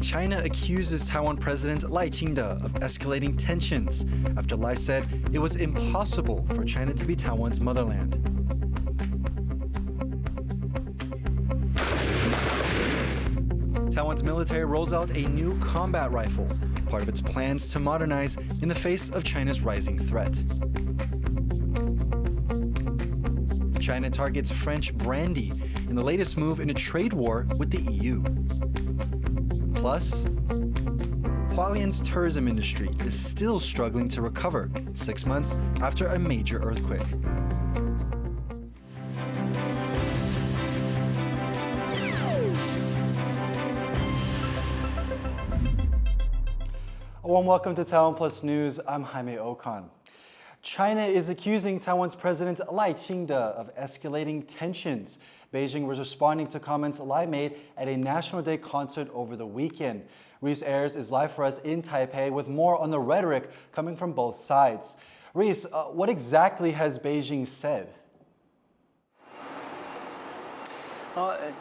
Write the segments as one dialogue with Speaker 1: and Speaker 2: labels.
Speaker 1: China accuses Taiwan President Lai Ching-te of escalating tensions after Lai said it was impossible for China to be Taiwan's motherland. Taiwan's military rolls out a new combat rifle, part of its plans to modernize in the face of China's rising threat. China targets French brandy in the latest move in a trade war with the EU. Plus, Hualien's tourism industry is still struggling to recover 6 months after a major earthquake. A warm welcome to TaiwanPlus News. I'm Jaime Ocon. China is accusing Taiwan's President Lai Ching-te of escalating tensions. Beijing was responding to comments Lai made at a National Day concert over the weekend. Reese Ayers is live for us in Taipei with more on the rhetoric coming from both sides. Reese, what exactly has Beijing said?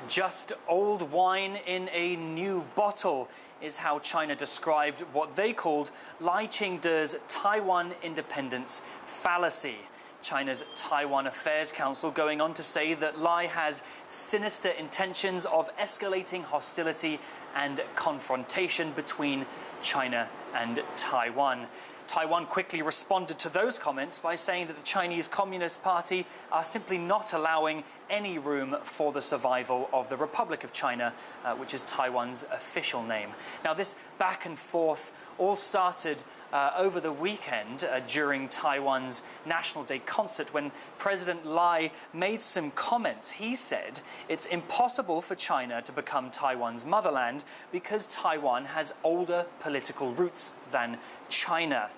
Speaker 2: Just old wine in a new bottle is how China described what they called Lai Ching-te's Taiwan independence fallacy. China's Taiwan Affairs Council going on to say that Lai has sinister intentions of escalating hostility and confrontation between China and Taiwan. Taiwan quickly responded to those comments by saying that the Chinese Communist Party are simply not allowing any room for the survival of the Republic of China, which is Taiwan's official name. Now, this back and forth all started over the weekend during Taiwan's National Day concert when President Lai made some comments. He said it's impossible for China to become Taiwan's motherland because Taiwan has older political roots than China.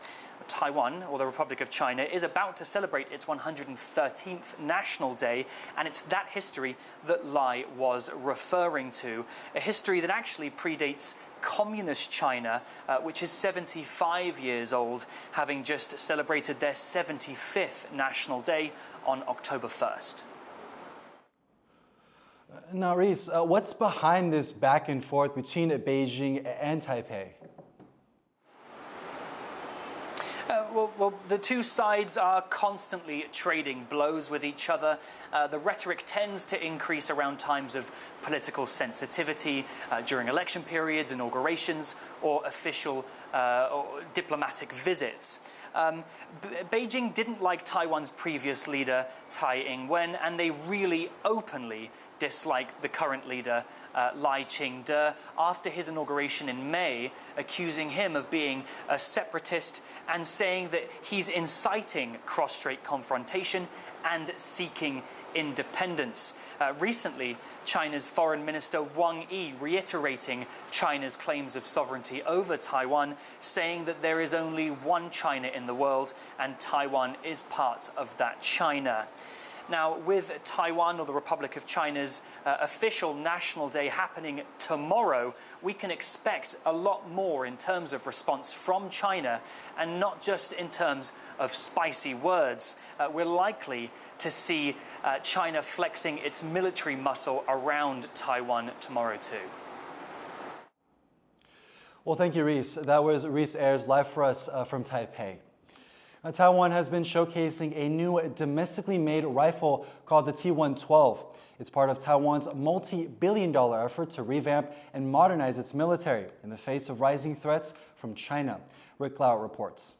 Speaker 2: Taiwan, or the Republic of China, is about to celebrate its 113th National Day, and it's that history that Lai was referring to, a history that actually predates Communist China, which is 75 years old, having just celebrated their 75th National Day on October 1st.
Speaker 1: Now, Reese, what's behind this back and forth between Beijing and Taipei?
Speaker 2: Well, the two sides are constantly trading blows with each other. The rhetoric tends to increase around times of political sensitivity, during election periods, inaugurations, or official or diplomatic visits. Beijing didn't like Taiwan's previous leader, Tsai Ing-wen, and they really openly dislike the current leader, Lai Ching-te, after his inauguration in May, accusing him of being a separatist and saying that he's inciting cross-strait confrontation and seeking independence. Recently, China's Foreign Minister Wang Yi reiterating China's claims of sovereignty over Taiwan, saying that there is only one China in the world and Taiwan is part of that China. Now, with Taiwan, or the Republic of China's official National Day happening tomorrow, we can expect a lot more in terms of response from China, and not just in terms of spicy words. We're likely to see China flexing its military muscle around Taiwan tomorrow too.
Speaker 1: Well, thank you, Reese. That was Reese Ayers live for us from Taipei. Taiwan has been showcasing a new domestically made rifle called the T-112. It's part of Taiwan's multi-billion-dollar effort to revamp and modernize its military in the face of rising threats from China. Rick Lau reports.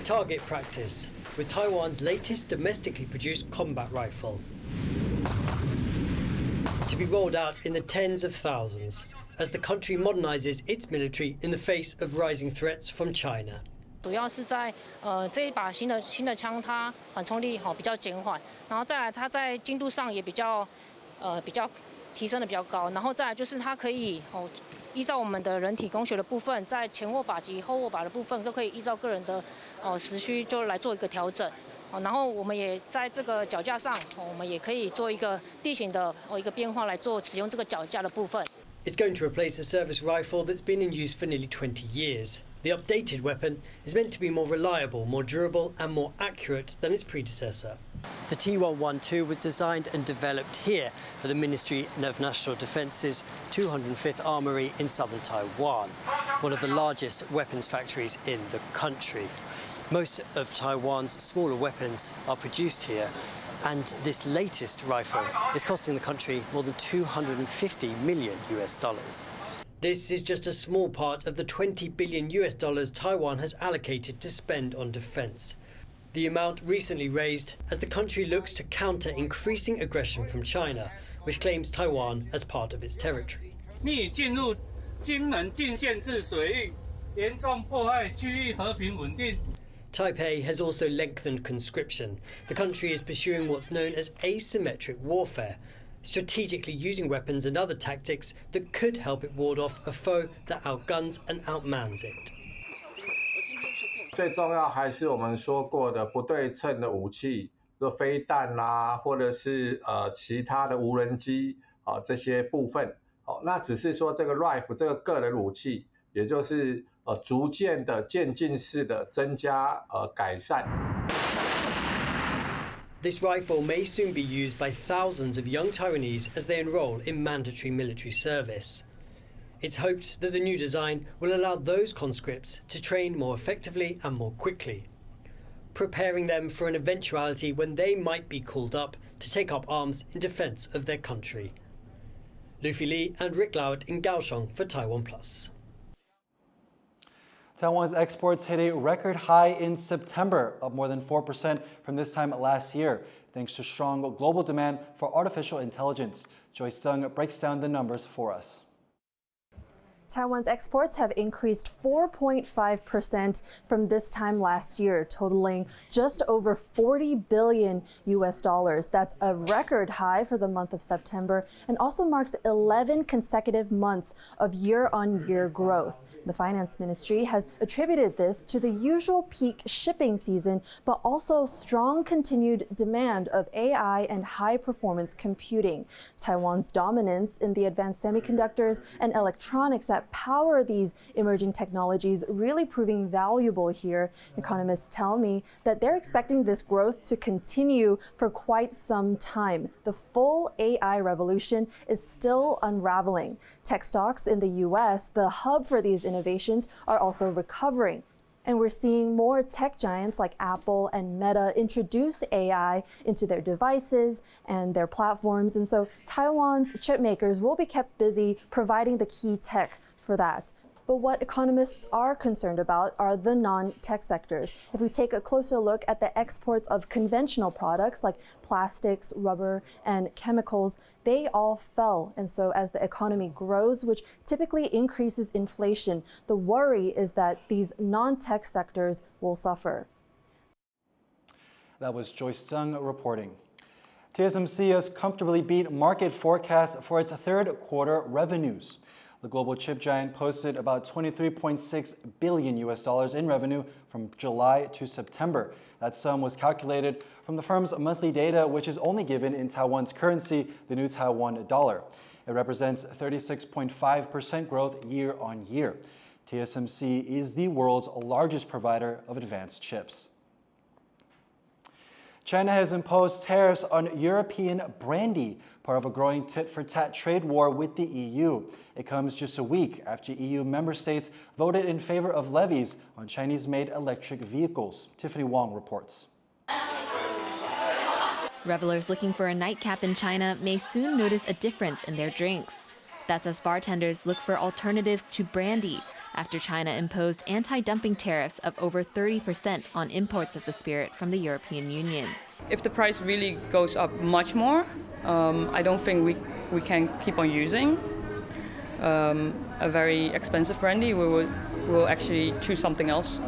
Speaker 3: Target practice with Taiwan's latest domestically produced combat rifle, to be rolled out in the tens of thousands as the country modernizes its military in the face of rising threats from China.
Speaker 4: 主要是在这一把新的枪，它缓冲力比较减缓，然后再来它在精度上也比较提升的比较高，然后再来就是它可以依照我们的人体工学的部分，在前握把及后握把的部分都可以依照个人的时需就来做一个调整。 然后我们也在这个脚架上，我们也可以做一个地形的一个变化来做使用这个脚架的部分。
Speaker 3: It's going to replace a service rifle that's been in use for nearly 20 years. The updated weapon is meant to be more reliable, more durable and more accurate than its predecessor. The T112 was designed and developed here for the Ministry of National Defence's 205th Armoury in southern Taiwan, one of the largest weapons factories in the country. Most of Taiwan's smaller weapons are produced here, and this latest rifle is costing the country more than $250 million. This is just a small part of the $20 billion Taiwan has allocated to spend on defence. The amount recently raised as the country looks to counter increasing aggression from China, which claims Taiwan as part of its territory. Taipei has also lengthened conscription. The country is pursuing what's known as asymmetric warfare, strategically using weapons and other tactics that could help it ward off a foe that outguns and outmans it.
Speaker 5: 最重要还是我们说过的不对称的武器，就飞弹啦，或者是其他的无人机这些部分。那只是说这个 rifle 这个个人武器，也就是逐渐的渐进式的增加改善。
Speaker 3: This rifle may soon be used by thousands of young Taiwanese as they enroll in mandatory military service. It's hoped that the new design will allow those conscripts to train more effectively and more quickly, preparing them for an eventuality when they might be called up to take up arms in defence of their country. Luffy Li and Rick Lowett in Kaohsiung for TaiwanPlus.
Speaker 1: Taiwan's exports hit a record high in September, up more than 4% from this time last year, thanks to strong global demand for artificial intelligence. Joyce Sung breaks down the numbers for us.
Speaker 6: Taiwan's exports have increased 4.5% from this time last year, totaling just over $40 billion. That's a record high for the month of September and also marks 11 consecutive months of year-on-year growth. The Finance Ministry has attributed this to the usual peak shipping season, but also strong continued demand of AI and high-performance computing. Taiwan's dominance in the advanced semiconductors and electronics that power these emerging technologies really proving valuable here. Economists tell me that they're expecting this growth to continue for quite some time. The full AI revolution is still unraveling. Tech stocks in the US, the hub for these innovations, are also recovering. And we're seeing more tech giants like Apple and Meta introduce AI into their devices and their platforms. And so Taiwan's chip makers will be kept busy providing the key tech for that. But what economists are concerned about are the non-tech sectors. If we take a closer look at the exports of conventional products like plastics, rubber, and chemicals, they all fell. And so as the economy grows, which typically increases inflation, the worry is that these non-tech sectors will suffer.
Speaker 1: That was Joyce Sung reporting. TSMC has comfortably beat market forecasts for its third quarter revenues. The global chip giant posted about $23.6 billion in revenue from July to September. That sum was calculated from the firm's monthly data, which is only given in Taiwan's currency, the new Taiwan dollar. It represents 36.5% growth year on year. TSMC is the world's largest provider of advanced chips. China has imposed tariffs on European brandy, part of a growing tit-for-tat trade war with the EU. It comes just a week after EU member states voted in favor of levies on Chinese-made electric vehicles. Tiffany Wong reports.
Speaker 7: Revelers looking for a nightcap in China may soon notice a difference in their drinks. That's as bartenders look for alternatives to brandy after China imposed anti-dumping tariffs of over 30% on imports of the spirit from the European Union.
Speaker 8: If the price really goes up much more, I don't think we can keep on using a very expensive brandy. We'll actually choose something else.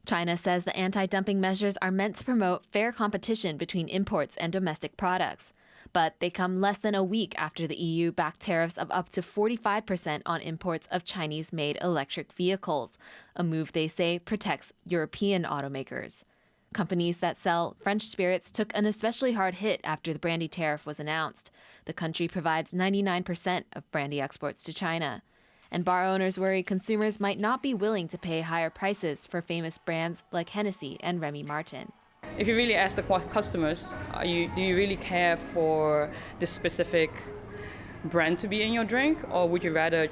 Speaker 7: China says the anti-dumping measures are meant to promote fair competition between imports and domestic products. But they come less than a week after the EU backed tariffs of up to 45% on imports of Chinese-made electric vehicles, a move they say protects European automakers. Companies that sell French spirits took an especially hard hit after the brandy tariff was announced. The country provides 99% of brandy exports to China. And bar owners worry consumers might not be willing to pay higher prices for famous brands like Hennessy and Remy Martin.
Speaker 8: If you really ask the customers, do you really care for this specific brand to be in your drink, or would you rather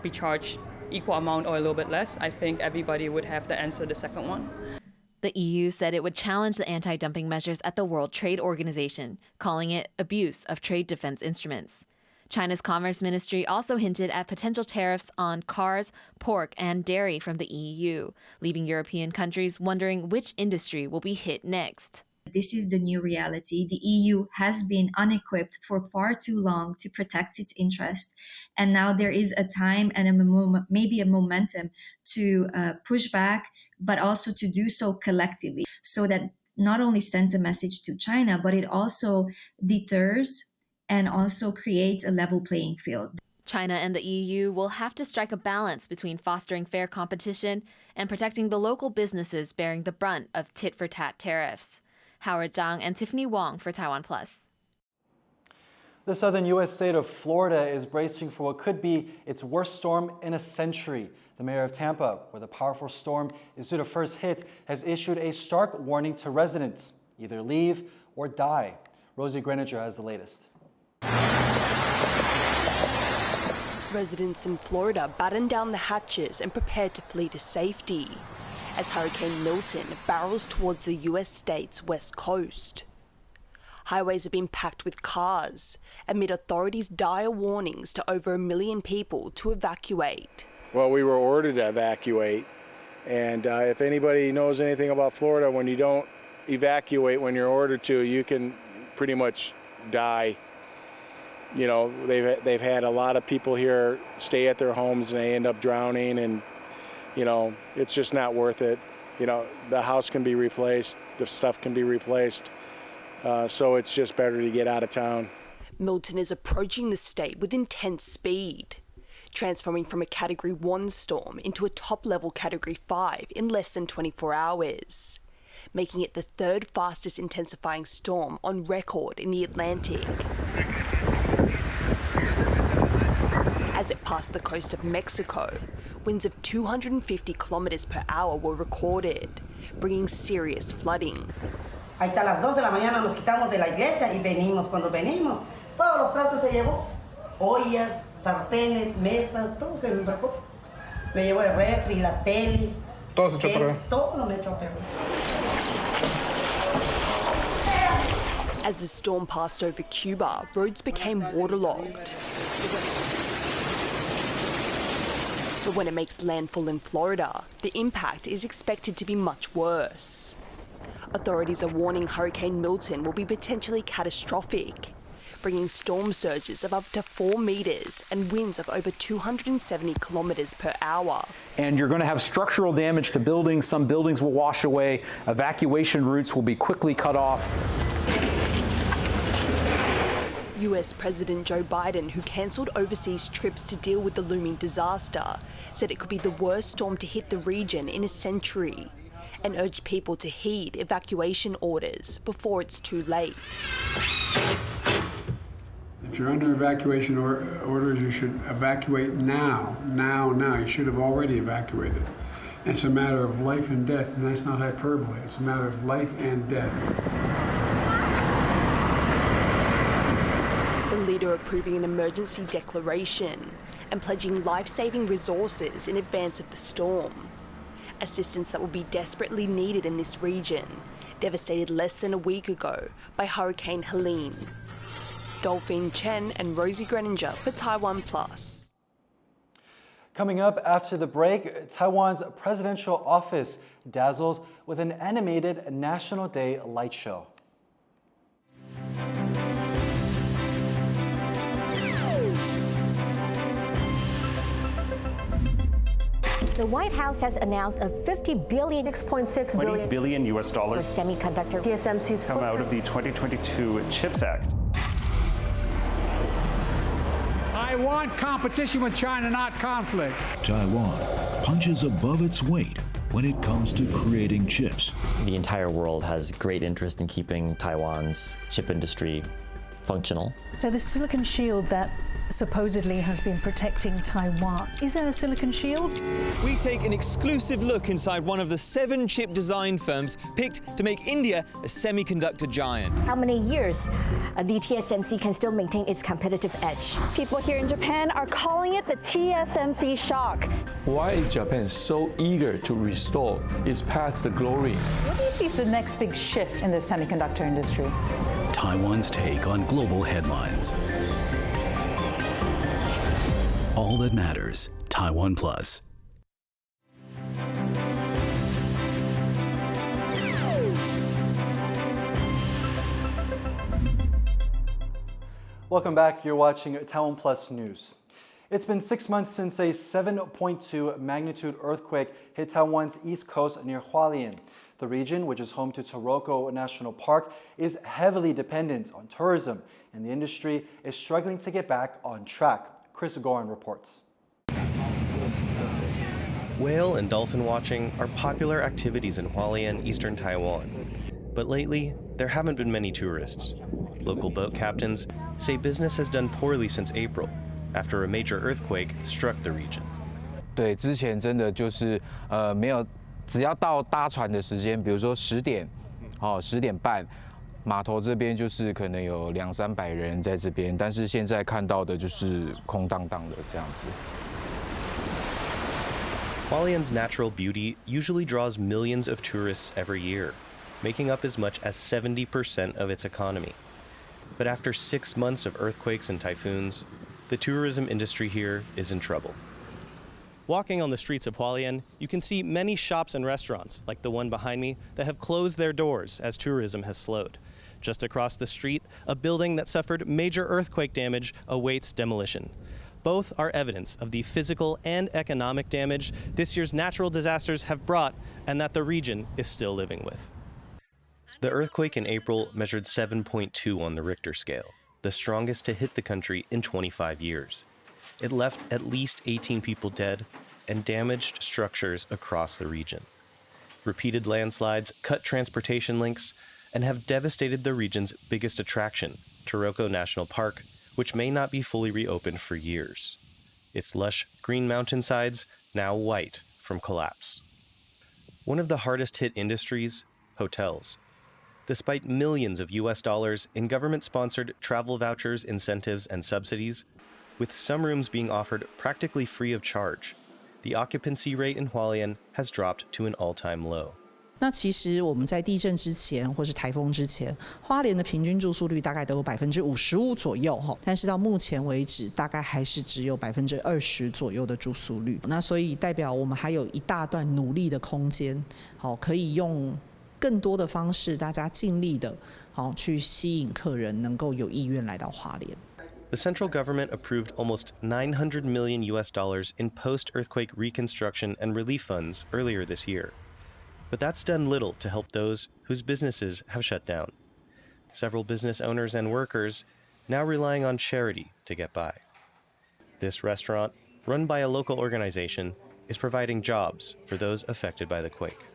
Speaker 8: be charged equal amount or a little bit less? I think everybody would have to answer the second one.
Speaker 7: The EU said it would challenge the anti-dumping measures at the World Trade Organization, calling it abuse of trade defense instruments. China's Commerce Ministry also hinted at potential tariffs on cars, pork, and dairy from the EU, leaving European countries wondering which industry will be hit next.
Speaker 9: This is the new reality. The EU has been unequipped for far too long to protect its interests. And now there is a time and maybe a momentum to push back, but also to do so collectively, so that not only sends a message to China, but it also deters and also creates a level playing field.
Speaker 7: China and the EU will have to strike a balance between fostering fair competition and protecting the local businesses bearing the brunt of tit-for-tat tariffs. Howard Zhang and Tiffany Wong for TaiwanPlus.
Speaker 1: The southern U.S. state of Florida is bracing for what could be its worst storm in a century. The mayor of Tampa, where the powerful storm is due to first hit, has issued a stark warning to residents: either leave or die. Rosie Greninger has the latest.
Speaker 10: Residents in Florida batten down the hatches and prepare to flee to safety as Hurricane Milton barrels towards the U.S. state's west coast. Highways have been packed with cars amid authorities' dire warnings to over 1 million people to evacuate.
Speaker 11: Well, we were ordered to evacuate, and if anybody knows anything about Florida, when you don't evacuate when you're ordered to, you can pretty much die. You know, they've had a lot of people here stay at their homes and they end up drowning, and you know, it's just not worth it. You know, the house can be replaced, the stuff can be replaced, so it's just better to get out of town.
Speaker 10: Milton is approaching the state with intense speed, transforming from a Category 1 storm into a top-level Category 5 in less than 24 hours, making it the third fastest intensifying storm on record in the Atlantic. As it passed the coast of Mexico, winds of 250 kilometers per hour were recorded, bringing serious flooding.
Speaker 12: Ahí está, las 2 de la mañana nos quitamos de la iglesia y venimos. Cuando venimos, todos los trastos se llevó. Ollas, sartenes, mesas, todo se me embarcó. Me llevó el refri, la tele. Todo se echó a perder. Todo me echó a perder.
Speaker 10: As the storm passed over Cuba, roads became waterlogged. But when it makes landfall in Florida, the impact is expected to be much worse. Authorities are warning Hurricane Milton will be potentially catastrophic, bringing storm surges of up to 4 meters and winds of over 270 kilometers per hour.
Speaker 13: And you're going to have structural damage to buildings. Some buildings will wash away. Evacuation routes will be quickly cut off.
Speaker 10: US President Joe Biden, who cancelled overseas trips to deal with the looming disaster, said it could be the worst storm to hit the region in a century, and urged people to heed evacuation orders before it's too late.
Speaker 14: If you're under evacuation orders, you should evacuate now. You should have already evacuated. It's a matter of life and death, and that's not hyperbole. It's a matter of life and death.
Speaker 10: The leader approving an emergency declaration and pledging life-saving resources in advance of the storm. Assistance that will be desperately needed in this region, devastated less than a week ago by Hurricane Hualien. Dolphine Chen and Rosie Greninger for TaiwanPlus.
Speaker 1: Coming up after the break, Taiwan's presidential office dazzles with an animated National Day light show.
Speaker 15: The White House has announced a $50 billion, $6.6 billion
Speaker 16: US dollars
Speaker 15: for semiconductor TSMC's
Speaker 16: come out of the 2022 CHIPS Act.
Speaker 17: I want competition with China, not conflict.
Speaker 18: Taiwan punches above its weight when it comes to creating chips.
Speaker 19: The entire world has great interest in keeping Taiwan's chip industry functional.
Speaker 20: So the silicon shield that supposedly has been protecting Taiwan. Is there a silicon shield?
Speaker 21: We take an exclusive look inside one of the 7 chip design firms picked to make India a semiconductor giant.
Speaker 15: How many years the TSMC can still maintain its competitive edge?
Speaker 22: People here in Japan are calling it the TSMC shock.
Speaker 23: Why is Japan so eager to restore its past glory?
Speaker 24: What do you see as the next big shift in the semiconductor industry?
Speaker 18: Taiwan's take on global headlines. All that matters, TaiwanPlus.
Speaker 1: Welcome back. You're watching TaiwanPlus News. It's been 6 months since a 7.2 magnitude earthquake hit Taiwan's east coast near Hualien. The region, which is home to Taro National Park, is heavily dependent on tourism, and the industry is struggling to get back on track. Ocon reports.
Speaker 25: Whale and dolphin watching are popular activities in Hualien, eastern Taiwan. But lately, there haven't been many tourists. Local boat captains say business has done poorly since April, after a major earthquake struck the region.
Speaker 26: 对，之前真的就是没有，只要到搭船的时间，比如说10点，10点半，码头这边就是可能有200-300人在这边，但是现在看到的就是空荡荡的这样子。
Speaker 25: Hualien's natural beauty usually draws millions of tourists every year, making up as much as 70% of its economy. But after 6 months of earthquakes and typhoons, the tourism industry here is in trouble. Walking on the streets of Hualien, you can see many shops and restaurants, like the one behind me, that have closed their doors as tourism has slowed. Just across the street, a building that suffered major earthquake damage awaits demolition. Both are evidence of the physical and economic damage this year's natural disasters have brought and that the region is still living with. The earthquake in April measured 7.2 on the Richter scale, the strongest to hit the country in 25 years. It left at least 18 people dead and damaged structures across the region. Repeated landslides cut transportation links and have devastated the region's biggest attraction, Taro National Park, which may not be fully reopened for years. Its lush green mountainsides now white from collapse. One of the hardest hit industries, hotels. Despite millions of US dollars in government-sponsored travel vouchers, incentives, and subsidies, with some rooms being offered practically free of charge, the occupancy rate in Hualien has dropped to an all-time low.
Speaker 27: 那其实我们在地震之前或是台风之前，花莲的平均住宿率大概都有55%左右哈，但是到目前为止，大概还是只有20%左右的住宿率。那所以代表我们还有一大段努力的空间，好，可以用更多的方式，大家尽力的，好去吸引客人能够有意愿来到花莲。
Speaker 25: The central government approved almost $900 million in post-earthquake reconstruction and relief funds earlier this year. But that's done little to help those whose businesses have shut down. Several business owners and workers now relying on charity to get by. This restaurant, run by a local organization, is providing jobs for those affected by the quake.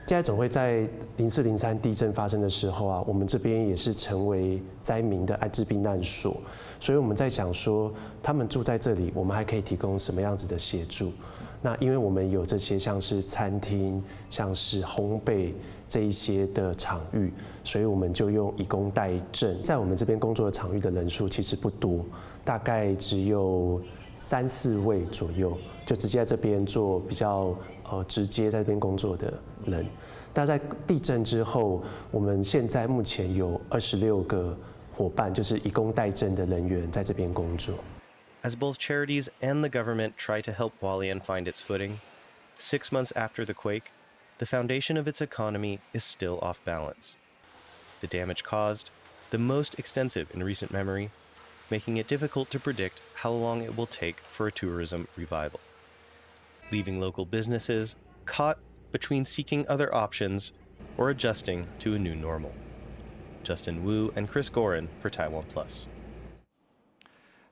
Speaker 28: 现在总会在04、03地震发生的时候啊，我们这边也是成为灾民的安置避难所，所以我们在想说，他们住在这里，我们还可以提供什么样子的协助？那因为我们有这些像是餐厅、像是烘焙这一些的场域，所以我们就用以工代赈。在我们这边工作的场域的人数其实不多，大概只有3、4位左右，就直接在这边做比较直接在这边工作的人。但在地震之后，我们现在目前有26个伙伴，就是以工代赈的人员在这边工作。
Speaker 25: As both charities and the government try to help Hualien find its footing, 6 months after the quake, the foundation of its economy is still off balance. The damage caused, the most extensive in recent memory, making it difficult to predict how long it will take for a tourism revival, leaving local businesses caught between seeking other options or adjusting to a new normal. Justin Wu and Chris Gorin for TaiwanPlus.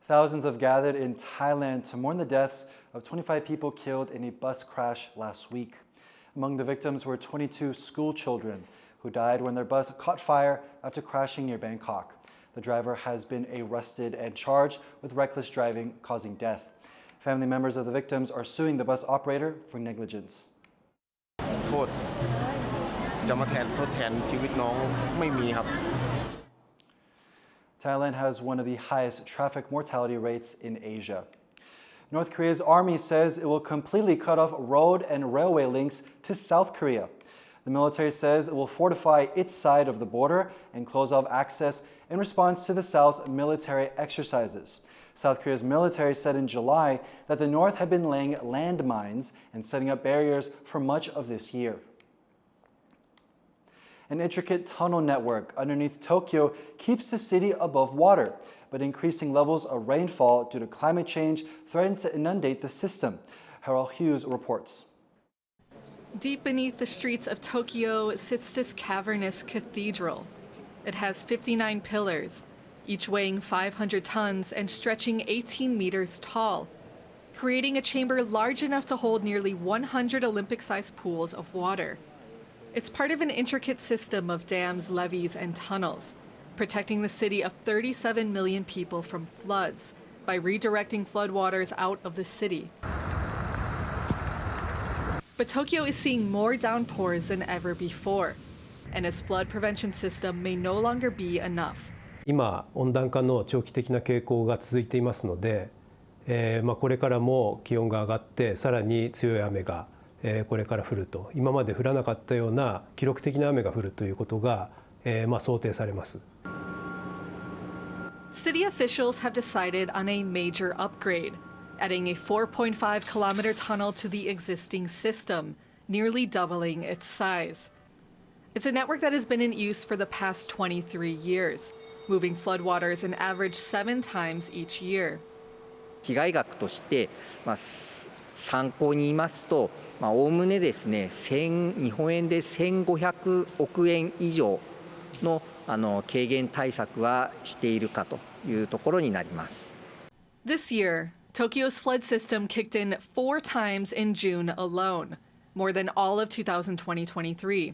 Speaker 1: Thousands have gathered in Thailand to mourn the deaths of 25 people killed in a bus crash last week. Among the victims were 22 school children who died when their bus caught fire after crashing near Bangkok. The driver has been arrested and charged with reckless driving causing death. Family members of the victims are suing the bus operator for negligence. Thailand has one of the highest traffic mortality rates in Asia. North Korea's army says it will completely cut off road and railway links to South Korea. The military says it will fortify its side of the border and close off access in response to the South's military exercises. South Korea's military said in July that the North had been laying landmines and setting up barriers for much of this year. An intricate tunnel network underneath Tokyo keeps the city above water, but increasing levels of rainfall due to climate change threaten to inundate the system. Harold Hughes reports.
Speaker 2: Deep beneath the streets of Tokyo sits this cavernous cathedral. It has 59 pillars, each weighing 500 tons and stretching 18 meters tall, creating a chamber large enough to hold nearly 100 Olympic-sized pools of water. It's part of an intricate system of dams, levees, and tunnels, protecting the city of 37 million people from floods by redirecting floodwaters out of the city. But Tokyo is seeing more downpours than ever before, and its flood prevention system may no longer be enough.
Speaker 3: 今、温暖化の長期的な傾向が続いていますので、これからも気温が上がってさらに強い雨がこれから降ると、今まで降らなかったような記録的な雨が降るということが想定されます。
Speaker 2: City officials have decided on a major upgrade, adding a 4.5-kilometer tunnel to the existing system, nearly doubling its size. It's a network that has been in use for the past 23 years, moving floodwaters an average 7 times each year.
Speaker 4: 被害額として、参考に言いますと、おおむねですね、日本円で1500億円以上の軽減対策はしているかというところになります。
Speaker 2: This year, Tokyo's flood system kicked in 4 times in June alone, more than all of 2020-23.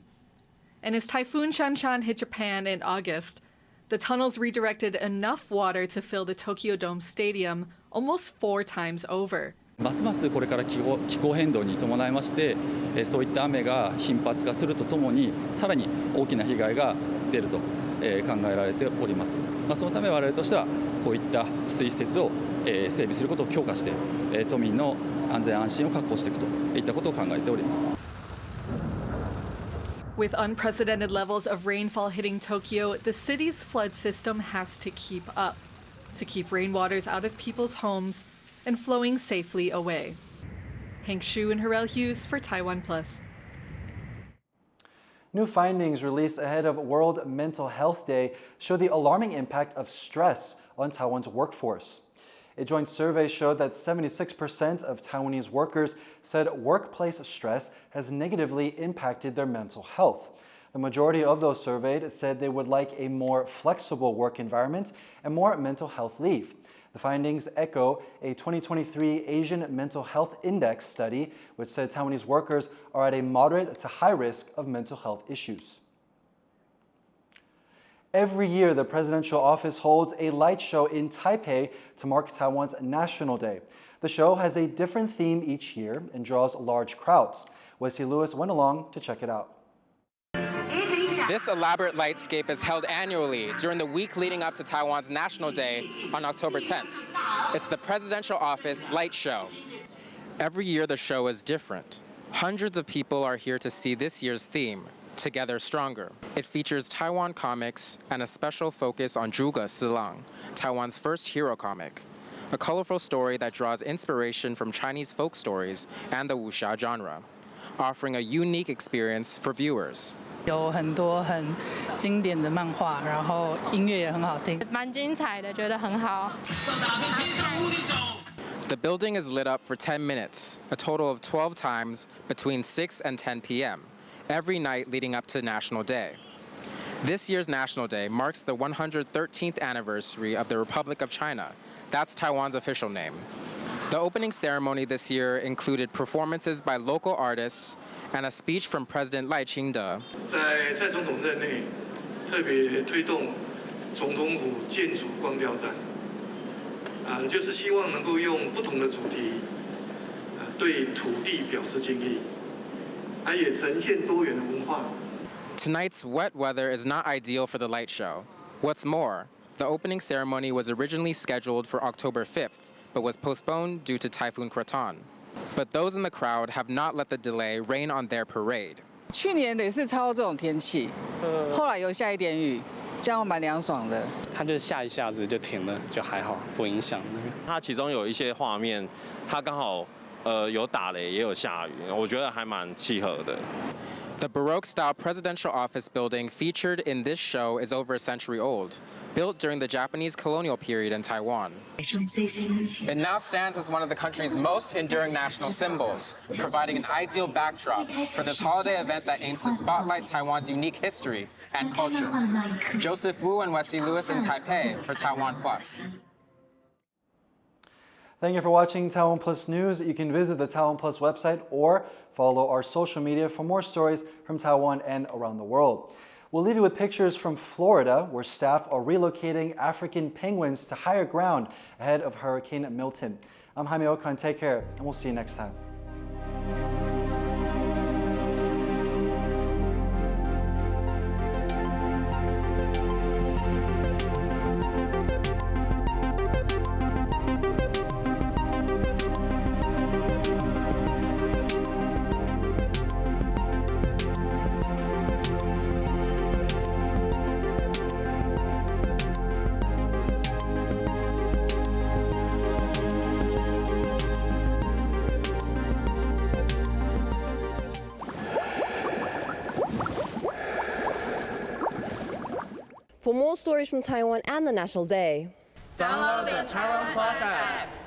Speaker 2: And as Typhoon Shanshan hit Japan in August, the tunnels redirected enough water to fill the Tokyo Dome Stadium almost 4 times over.
Speaker 5: ますますこれから気候変動に伴いまして、そういった雨が頻発化するとともに、さらに大きな被害が出ると考えられております。そのため我々としてはこういった治水施設を整備することを強化して、都民の安全安心を確保していくといったことを考えております。
Speaker 2: With unprecedented levels of rainfall hitting Tokyo, the city's flood system has to keep up, to keep rainwaters out of people's homes and flowing safely away. Hank Shu and Harel Hughes for TaiwanPlus.
Speaker 1: New findings released ahead of World Mental Health Day show the alarming impact of stress on Taiwan's workforce. A joint survey showed that 76% of Taiwanese workers said workplace stress has negatively impacted their mental health. The majority of those surveyed said they would like a more flexible work environment and more mental health leave. The findings echo a 2023 Asian Mental Health Index study, which said Taiwanese workers are at a moderate to high risk of mental health issues. Every year, the presidential office holds a light show in Taipei to mark Taiwan's National Day. The show has a different theme each year and draws large crowds. Wesley Lewis went along to check it out.
Speaker 6: This elaborate lightscape is held annually during the week leading up to Taiwan's National Day on October 10th. It's the Presidential Office Light Show. Every year the show is different. Hundreds of people are here to see this year's theme, Together Stronger. It features Taiwan comics and a special focus on Zhuge Silang, Taiwan's first hero comic, a colorful story that draws inspiration from Chinese folk stories and the wuxia genre, offering a unique experience for viewers.
Speaker 7: 有很多很经典的漫画，然后音乐也很好听，
Speaker 8: 蛮精彩的，觉得很好。
Speaker 6: The building is lit up for 10 minutes, a total of 12 times between 6 and 10 p.m., every night leading up to National Day. This year's National Day marks the 113th anniversary of the Republic of China. That's Taiwan's official name. The opening ceremony this year included performances by local artists and a speech from President Lai Ching-te.
Speaker 9: 在总统任内，特别推动总统府建筑光雕展，就是希望能够用不同的主题，对土地表示敬意，也呈现多元的文化。
Speaker 6: Tonight's wet weather is not ideal for the light show. What's more, the opening ceremony was originally scheduled for October 5th, but was postponed due to Typhoon Croton. But those in the crowd have not let the delay rain on their parade.
Speaker 10: 去年也是超这种天气，后来有下一点雨，这样蛮凉爽的。
Speaker 11: 它就下一下子就停了，就还好，不影响。它其中有一些画面，它刚好有打雷也有下雨，我觉得还蛮契合的。
Speaker 6: The Baroque-style presidential office building featured in this show is over a century old, built during the Japanese colonial period in Taiwan. It now stands as one of the country's most enduring national symbols, providing an ideal backdrop for this holiday event that aims to spotlight Taiwan's unique history and culture. Joseph Wu and Wesley Lewis in Taipei for TaiwanPlus.
Speaker 1: Thank you for watching TaiwanPlus News. You can visit the TaiwanPlus website or follow our social media for more stories from Taiwan and around the world. We'll leave you with pictures from Florida, where staff are relocating African penguins to higher ground ahead of Hurricane Milton. I'm Jaime Ocon. Take care, and we'll see you next time.
Speaker 12: For more stories from Taiwan and the National Day,
Speaker 13: download the TaiwanPlus app.